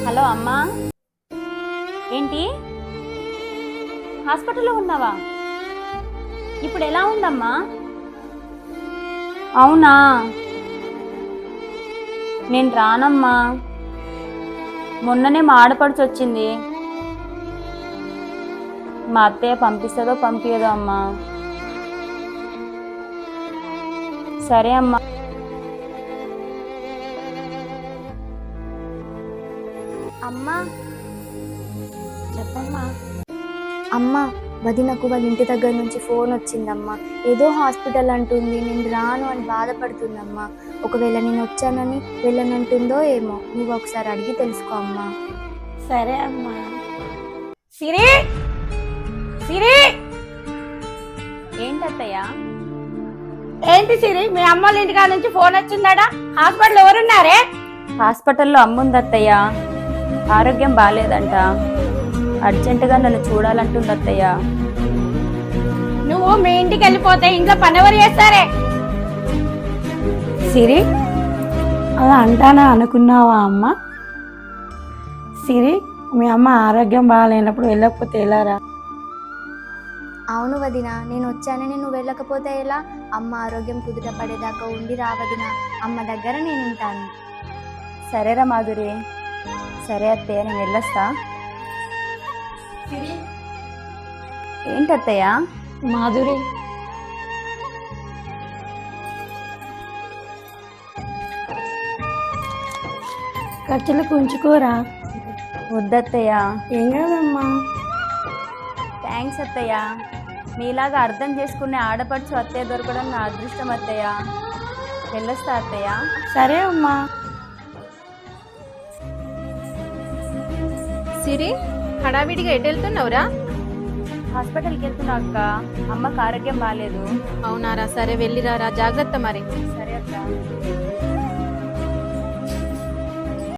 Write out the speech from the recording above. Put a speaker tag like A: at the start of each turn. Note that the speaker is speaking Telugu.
A: హలో అమ్మా, ఏంటి హాస్పిటల్లో ఉన్నావా? ఇప్పుడు ఎలా ఉందమ్మా? అవునా, నేను రానమ్మా. మొన్ననే మా ఆడపడుచు వచ్చింది. మా అత్తయ్య పంపిస్తుందో పంపించదో అమ్మా. సరే అమ్మా.
B: అమ్మా,
C: చెప్పమ్మా.
B: అమ్మా, వదినకు వాళ్ళ ఇంటి దగ్గర నుంచి ఫోన్ వచ్చిందమ్మా. ఏదో హాస్పిటల్ అంటుంది, నేను రాను అని బాధపడుతుందమ్మా. ఒకవేళ నేను వచ్చానని వెళ్ళనంటుందో ఏమో, నువ్వు ఒకసారి అడిగి తెలుసుకో అమ్మా.
C: సరే అమ్మా. సిరి, సిరి,
A: ఏంటత్తయ్య?
C: ఏంటి సిరి, మీ అమ్మోళ్ళ ఇంటికాడ నుంచి ఫోన్ వచ్చిందడా? హాస్పిటల్ ఎవరున్నారే?
A: హాస్పిటల్లో అమ్ముంది అత్తయ్య, ఆరోగ్యం బాగాలేదంట. అర్జెంటుగా నన్ను చూడాలంటుంది అత్తయ్య.
C: నువ్వు మీ ఇంటికి వెళ్ళిపోతే ఇంట్లో పని ఎవరు చేస్తారే? సిరి, అలా అంటానా అనుకున్నావా అమ్మ? సిరి, మీ అమ్మ ఆరోగ్యం బాగాలేనప్పుడు వెళ్ళకపోతే ఎలారా?
B: అవును వదిన, నేను వచ్చానని నువ్వు వెళ్ళకపోతే ఎలా? అమ్మ ఆరోగ్యం కుదుట పడేదాకా ఉండి రావదిన, అమ్మ దగ్గర నేను ఉంటాను.
A: సరేరా మాధురి. సరే అత్తయ్య, నేను వెళ్ళొస్తా. ఏంటత్తయ్య?
C: మాధురి, ఖర్చులకు ఉంచుకోరా.
A: వద్దత్తయ్య.
C: ఏం కాదమ్మా.
A: థ్యాంక్స్ అత్తయ్య. మీలాగా అర్థం చేసుకునే ఆడపడుచు అత్తయ్య దొరకడం నా అదృష్టం అత్తయ్య. వెళ్ళొస్తా అత్తయ్య.
C: సరే అమ్మా.
D: సిరి, హడావిడిగా ఎటు వెళ్తున్నావురా?
A: హాస్పిటల్కి వెళ్తున్నా అక్క. అమ్మకి ఆరోగ్యం బాగాలేదు.
D: అవునారా, సరే వెళ్ళిరారా, జాగ్రత్త మరి.
A: సరే అక్క.